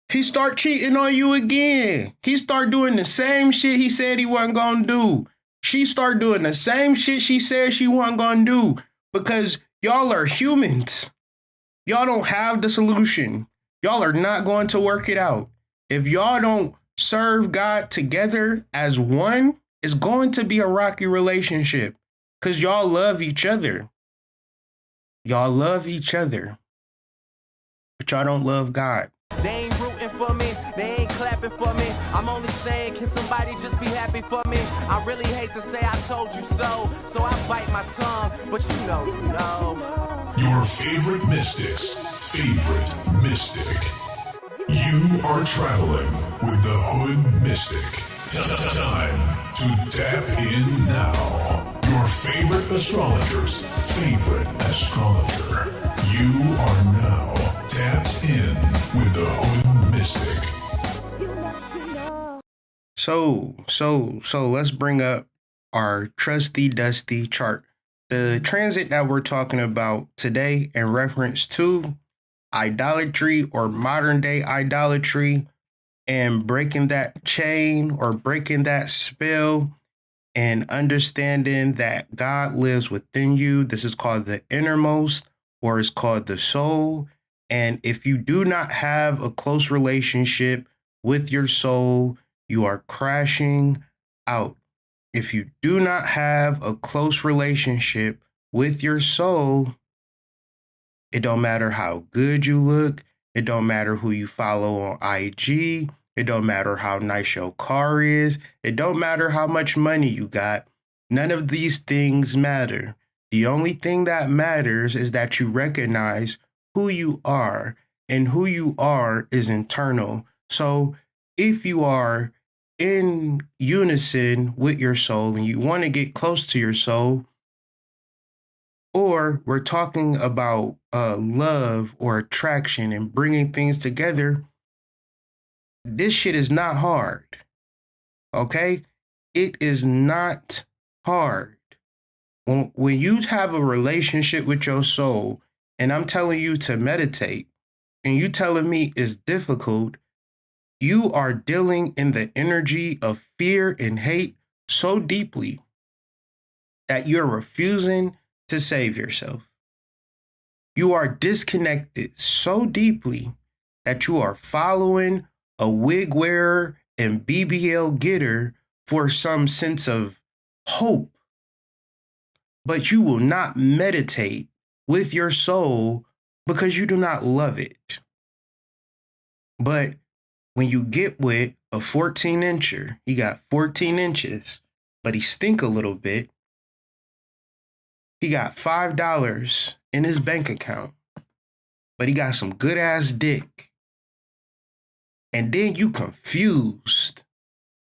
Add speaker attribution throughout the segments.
Speaker 1: He start cheating on you again. He start doing the same shit he said he wasn't gonna do. She start doing the same shit she said she wasn't gonna do because y'all are humans. Y'all don't have the solution. Y'all are not going to work it out. If y'all don't serve God together as one, it's going to be a rocky relationship because y'all love each other. Y'all love each other, but y'all don't love God.
Speaker 2: They ain't rooting for me, they ain't clapping for me. I'm only saying, can somebody just be happy for me? I really hate to say I told you so I bite my tongue, but you know.
Speaker 3: Your favorite mystic's favorite mystic. You are traveling with the Hood Mystic. Time to tap in now. Your favorite astrologer's favorite astrologer. You are now tapped in with the Hood Mystic.
Speaker 1: So let's bring up our trusty dusty chart. The transit that we're talking about today in reference to idolatry or modern day idolatry and breaking that chain or breaking that spell and understanding that God lives within you. This is called the innermost, or it's called the soul. And if you do not have a close relationship with your soul, you are crashing out. If you do not have a close relationship with your soul, it don't matter how good you look. It don't matter who you follow on IG. It don't matter how nice your car is. It don't matter how much money you got. None of these things matter. The only thing that matters is that you recognize who you are, and who you are is internal. So if you are in unison with your soul and you want to get close to your soul, or we're talking about love or attraction and bringing things together, this shit is not hard. Okay? It is not hard. When you have a relationship with your soul, and I'm telling you to meditate, and you telling me it's difficult, you are dealing in the energy of fear and hate so deeply that you're refusing to save yourself. You are disconnected so deeply that you are following a wig wearer and BBL getter for some sense of hope. But you will not meditate with your soul because you do not love it. But when you get with a 14-incher, he got 14 inches, but he stink a little bit. He got $5 in his bank account, but he got some good ass dick. And then you confused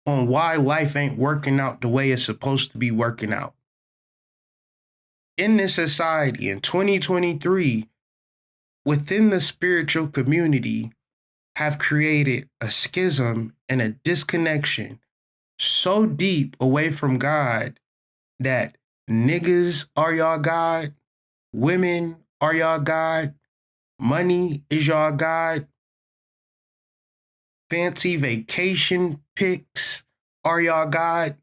Speaker 1: on why life ain't working out the way it's supposed to be working out. In this society in 2023, within the spiritual community, have created a schism and a disconnection so deep away from God that niggas are y'all God, women are y'all God, money is y'all God, fancy vacation pics are y'all God,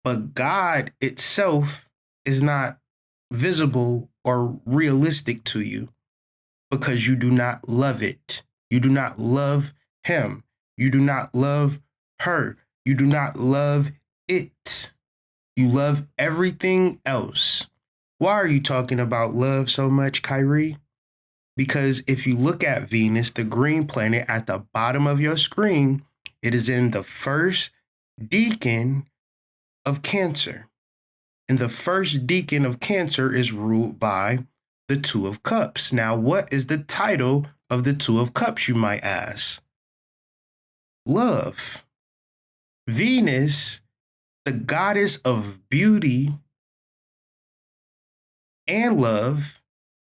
Speaker 1: but God itself is not visible or realistic to you because you do not love it. You do not love him. You do not love her. You do not love it. You love everything else. Why are you talking about love so much, Kyrie? Because if you look at Venus, the green planet at the bottom of your screen, it is in the first decan of Cancer. And the first decan of Cancer is ruled by the Two of Cups. Now, what is the title of the Two of Cups, you might ask? Love. Venus, the goddess of beauty and love,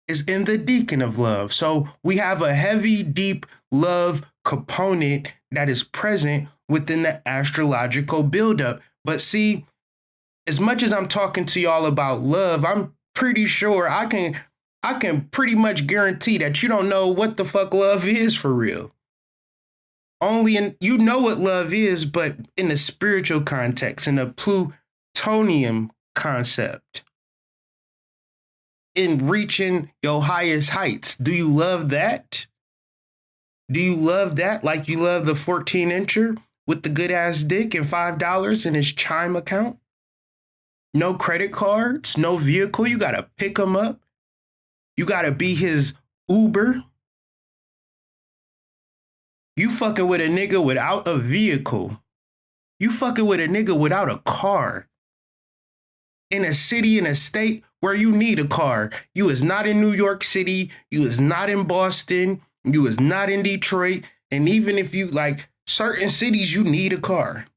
Speaker 1: is in the decan of love. So we have a heavy, deep love component that is present within the astrological buildup. But see, as much as I'm talking to y'all about love, I'm pretty sure I can pretty much guarantee that you don't know what the fuck love is for real. Only in, you know what love is, but in the spiritual context, in the plutonium concept, in reaching your highest heights. Do you love that? Do you love that like you love the 14-incher with the good ass dick and $5 in his Chime account? No credit cards, no vehicle. You gotta pick him up. You gotta be his Uber. You fucking with a nigga without a vehicle. You fucking with a nigga without a car. In a city, in a state where you need a car. You is not in New York City. You is not in Boston. You is not in Detroit. And even if you like certain cities, you need a car.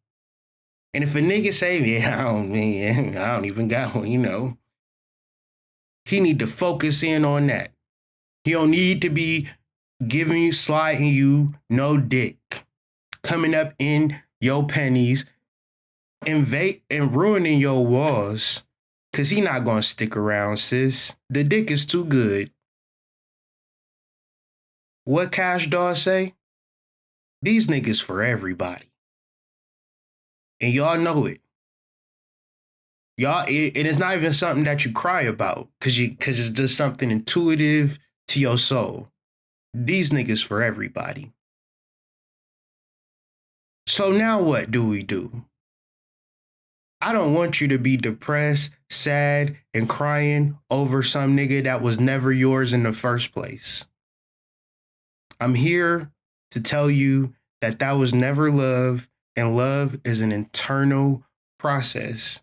Speaker 1: And if a nigga say, yeah, I don't even got one, you know, he need to focus in on that. He don't need to be giving you, sliding you no dick, coming up in your pennies, invade and ruining your walls, because he not going to stick around, sis. The dick is too good. What Cash Doll say? These niggas for everybody. And y'all know it. Y'all, it is not even something that you cry about because it's just something intuitive to your soul. These niggas for everybody. So now what do we do? I don't want you to be depressed, sad, and crying over some nigga that was never yours in the first place. I'm here to tell you that was never love, and love is an internal process.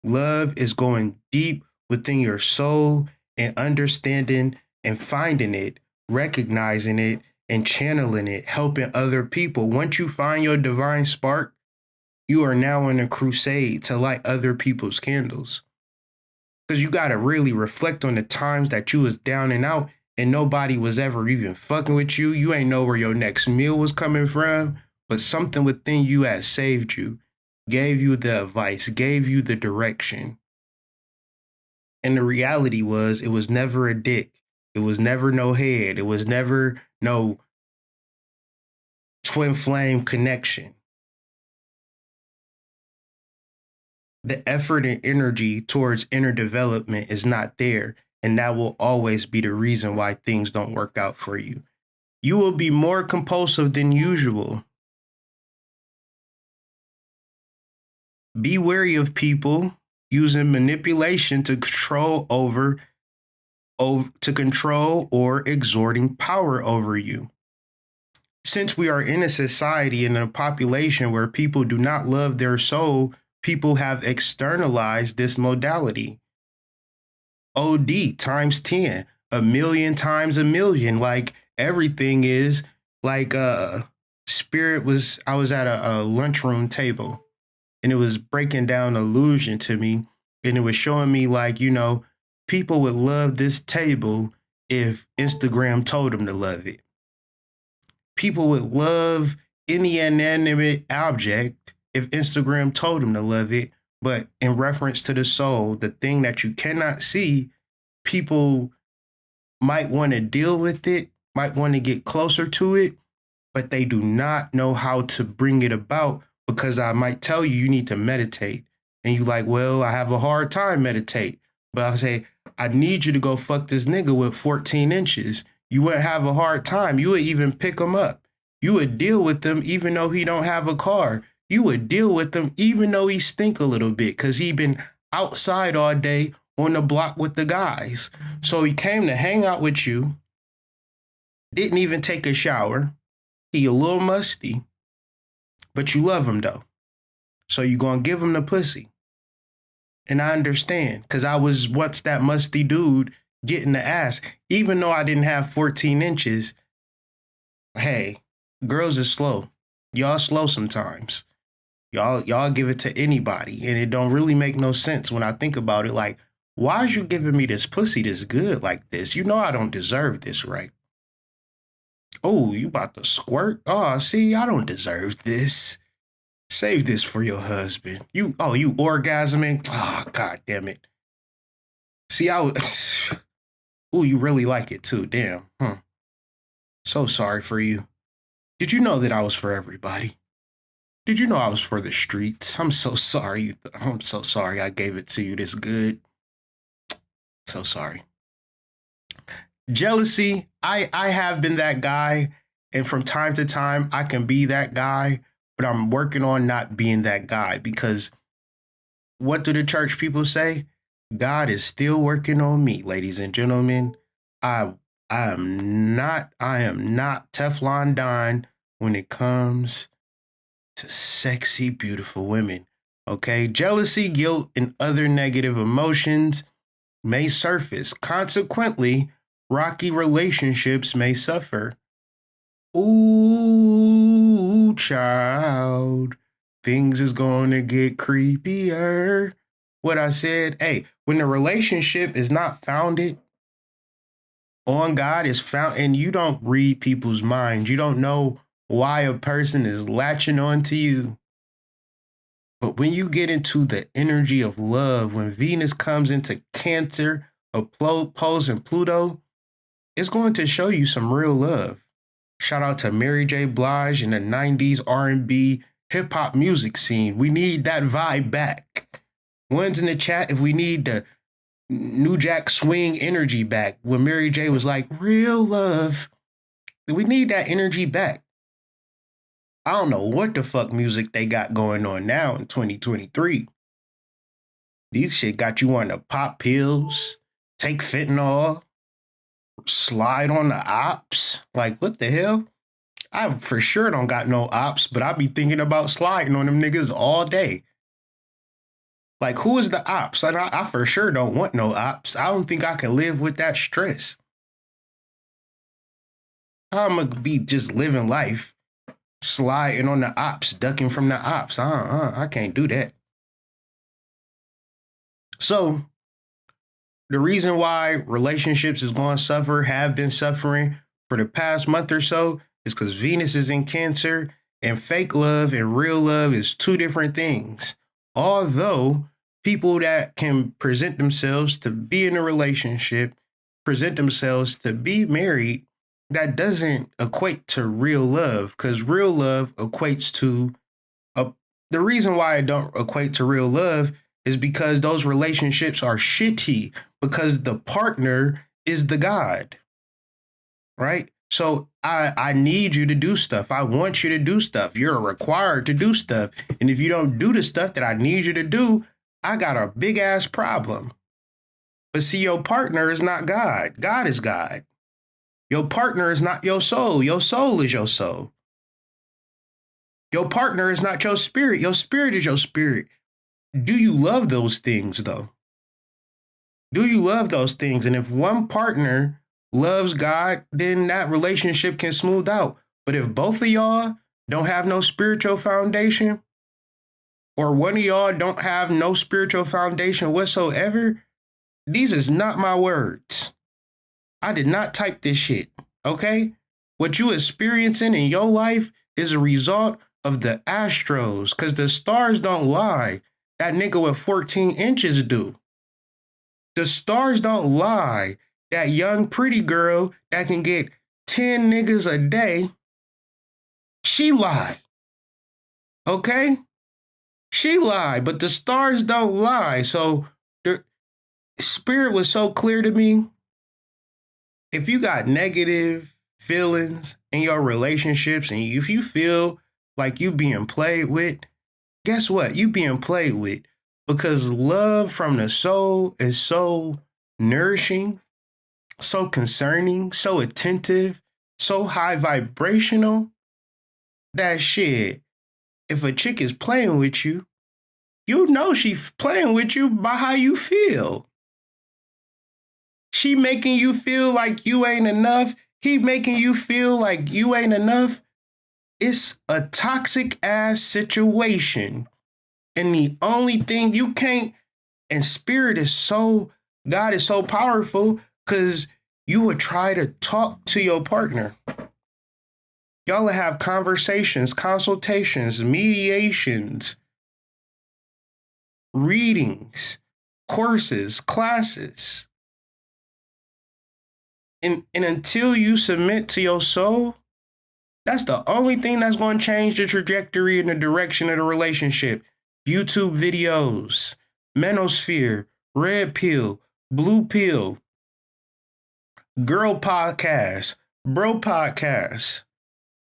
Speaker 1: Love is going deep within your soul and understanding and finding it, recognizing it, and channeling it, helping other people. Once you find your divine spark, you are now on a crusade to light other people's candles. Because you got to really reflect on the times that you was down and out and nobody was ever even fucking with you. You ain't know where your next meal was coming from, but something within you has saved you, gave you the advice, gave you the direction. And the reality was, it was never a dick. It was never no head. It was never no twin flame connection. The effort and energy towards inner development is not there, and that will always be the reason why things don't work out for you. You will be more compulsive than usual. Be wary of people using manipulation to control or exerting power over you. Since we are in a society and a population where people do not love their soul, people have externalized this modality. OD times 10, a million times a million. Like everything is like Spirit was, I was at a lunchroom table and it was breaking down illusion to me. And it was showing me like, you know, people would love this table if Instagram told them to love it. People would love any inanimate object if Instagram told them to love it. But in reference to the soul, the thing that you cannot see, people might want to deal with it, might want to get closer to it, but they do not know how to bring it about, because I might tell you, you need to meditate. And you like, well, I have a hard time meditate. But I'll say, I need you to go fuck this nigga with 14 inches. You wouldn't have a hard time. You would even pick him up. You would deal with him even though he don't have a car. You would deal with him even though he stink a little bit because he been outside all day on the block with the guys. So he came to hang out with you, didn't even take a shower. He a little musty, but you love him though. So you gonna give him the pussy. And I understand, because I was once that musty dude getting the ass. Even though I didn't have 14 inches, hey, girls are slow. Y'all slow sometimes. Y'all give it to anybody. And it don't really make no sense when I think about it. Like, why is you giving me this pussy this good like this? You know I don't deserve this, right? Oh, you about to squirt? Oh, see, I don't deserve this. Save this for your husband. You orgasming? Oh, God damn it. See, oh, you really like it too. Damn. So sorry for you. Did you know that I was for everybody? Did you know I was for the streets? I'm so sorry. I'm so sorry I gave it to you this good. So sorry. Jealousy, I have been that guy, and from time to time I can be that guy, but I'm working on not being that guy because what do the church people say? God is still working on me, ladies and gentlemen. I I am not Teflon Don when it comes to sexy, beautiful women. Okay? Jealousy, guilt, and other negative emotions may surface. Consequently, rocky relationships may suffer. Ooh, child, things is gonna get creepier. What I said, hey, when the relationship is not founded on God, is found, and you don't read people's minds, you don't know why a person is latching on to you. But when you get into the energy of love, when Venus comes into Cancer, opposing Pluto, it's going to show you some real love. Shout out to Mary J. Blige and the 90s R&B hip hop music scene. We need that vibe back. One's in the chat if we need the New Jack Swing energy back when Mary J was like, real love. We need that energy back. I don't know what the fuck music they got going on now in 2023. These shit got you on the pop pills, take fentanyl, slide on the ops. Like, what the hell? I for sure don't got no ops, but I be thinking about sliding on them niggas all day. Like, who is the ops? I for sure don't want no ops. I don't think I can live with that stress. I'm gonna be just living life, sliding on the ops, ducking from the ops. I can't do that. So, the reason why relationships is going to suffer, have been suffering for the past month or so, is because Venus is in Cancer, and fake love and real love is two different things. Although people that can present themselves to be in a relationship, present themselves to be married, that doesn't equate to real love, because real love equates to the reason why it don't equate to real love is because those relationships are shitty because the partner is the god, right? So I need you to do stuff. I want you to do stuff. You're required to do stuff. And if you don't do the stuff that I need you to do, I got a big ass problem. But see, your partner is not God. God is God. Your partner is not your soul. Your soul is your soul. Your partner is not your spirit. Your spirit is your spirit. Do you love those things, though? Do you love those things? And if one partner loves God, then that relationship can smooth out. But if both of y'all don't have no spiritual foundation, or one of y'all don't have no spiritual foundation whatsoever, these is not my words. I did not type this shit, okay? What you experiencing in your life is a result of the astros, because the stars don't lie. That nigga with 14 inches do. The stars don't lie. That young pretty girl that can get 10 niggas a day, she lied. Okay? She lied, but the stars don't lie. So the spirit was so clear to me. If you got negative feelings in your relationships and if you feel like you being played with, guess what? You being played with, because love from the soul is so nourishing, so concerning, so attentive, so high vibrational, that shit, if a chick is playing with you, you know she's playing with you by how you feel. She making you feel like you ain't enough. He making you feel like you ain't enough. It's a toxic ass situation. And the only thing you can't, and spirit is so, God is so powerful, because you would try to talk to your partner. Y'all will have conversations, consultations, mediations, readings, courses, classes. And until you submit to your soul, That's the only thing that's going to change the trajectory and the direction of the relationship. YouTube videos, Manosphere, Red Pill, Blue Pill, Girl Podcasts, Bro Podcasts.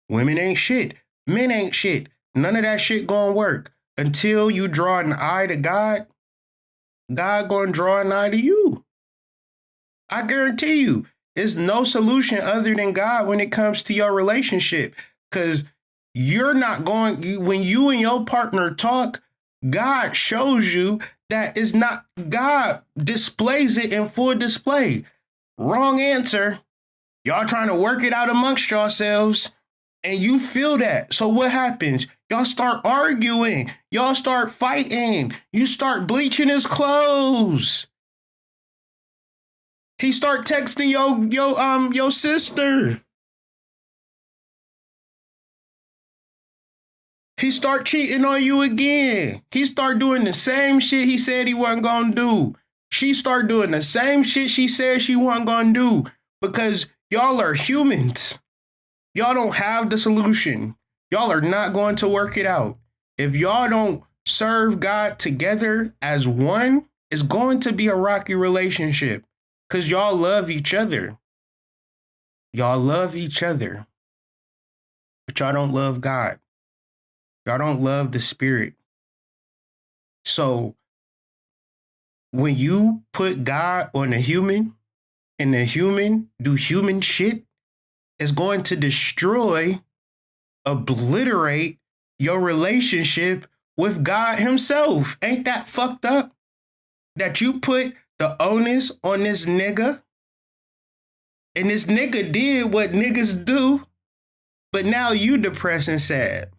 Speaker 1: Women ain't shit. Men ain't shit. None of that shit gonna work. Until you draw an eye to God, God gonna draw an eye to you. I guarantee you, there's no solution other than God when it comes to your relationship. Because you're not going, when you and your partner talk, God shows you that it's not, God displays it in full display. Wrong answer. Y'all trying to work it out amongst yourselves. And you feel that. So what happens? Y'all start arguing. Y'all start fighting. You start bleaching his clothes. He start texting your sister. He start cheating on you again. He start doing the same shit he said he wasn't gonna do. She start doing the same shit she said she wasn't gonna do because y'all are humans. Y'all don't have the solution. Y'all are not going to work it out. If y'all don't serve God together as one, it's going to be a rocky relationship because y'all love each other. Y'all love each other, but y'all don't love God. Y'all don't love the spirit. So when you put God on a human and the human do human shit, it's going to destroy, obliterate your relationship with God himself. Ain't that fucked up? That you put the onus on this nigga and this nigga did what niggas do, but now you depressed and sad.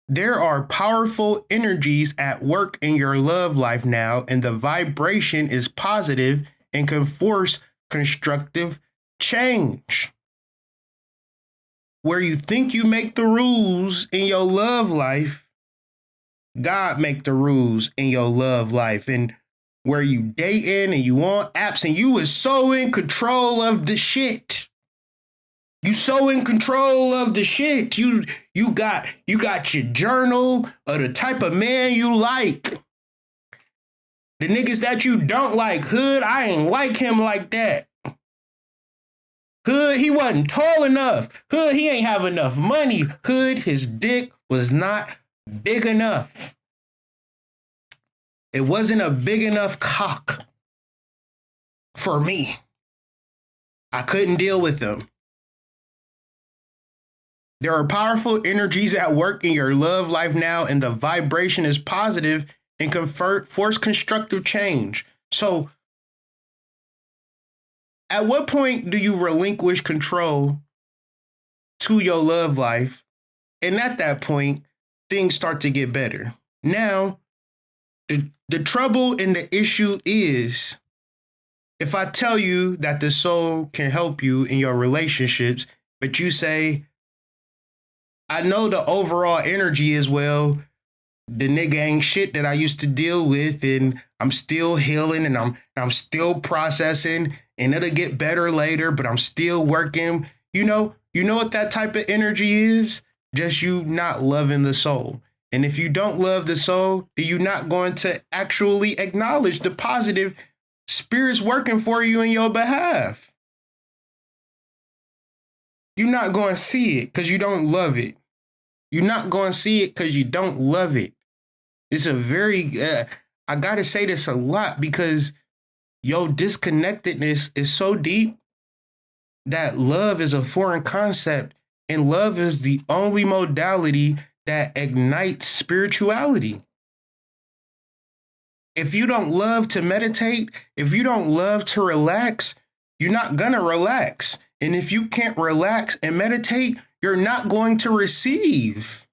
Speaker 1: There are powerful energies at work in your love life now, and the vibration is positive and can force constructive change. Where you think you make the rules in your love life, God make the rules in your love life. And where you dating and you on apps and you is so in control of the shit. You so in control of the shit. You got your journal of the type of man you like. The niggas that you don't like, hood, I ain't like him like that. Hood, he wasn't tall enough. Hood, he ain't have enough money. Hood, his dick was not big enough. It wasn't a big enough cock for me. I couldn't deal with them. There are powerful energies at work in your love life now, and the vibration is positive and can force constructive change. So, at what point do you relinquish control to your love life? And at that point, things start to get better. Now, the trouble and the issue is, if I tell you that the soul can help you in your relationships, but you say, I know the overall energy is, well, the nigga ain't shit that I used to deal with, and I'm still healing, and I'm still processing, and it'll get better later, but I'm still working. You know what that type of energy is? Just you not loving the soul. And if you don't love the soul, then you're not going to actually acknowledge the positive spirits working for you in your behalf. You're not going to see it because you don't love it. You're not going to see it because you don't love it. It's a very, I got to say this a lot because your disconnectedness is so deep that love is a foreign concept, and love is the only modality that ignites spirituality. If you don't love to meditate, if you don't love to relax, you're not going to relax. And if you can't relax and meditate, you're not going to receive.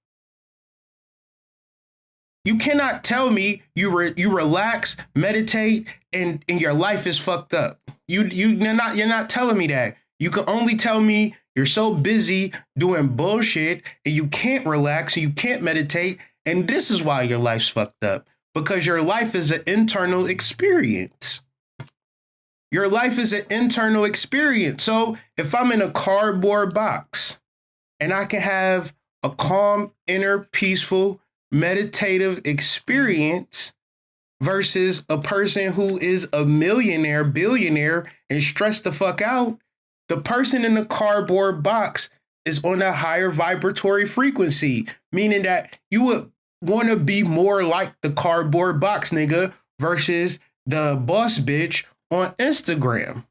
Speaker 1: You cannot tell me you relax, meditate, and your life is fucked up. You're not telling me that. You can only tell me you're so busy doing bullshit and you can't relax and you can't meditate, and this is why your life's fucked up. Because your life is an internal experience. Your life is an internal experience. So if I'm in a cardboard box and I can have a calm, inner, peaceful, meditative experience versus a person who is a millionaire, billionaire, and stressed the fuck out, the person in the cardboard box is on a higher vibratory frequency, meaning that you would want to be more like the cardboard box nigga versus the boss bitch on Instagram.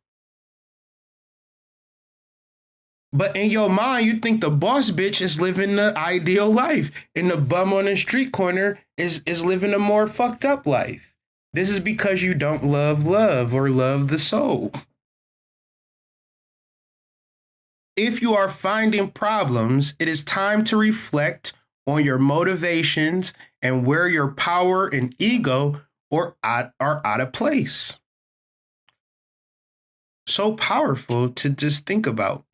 Speaker 1: But in your mind, you think the boss bitch is living the ideal life, and the bum on the street corner is living a more fucked up life. This is because you don't love love or love the soul. If you are finding problems, it is time to reflect on your motivations and where your power and ego are out of place. So powerful to just think about.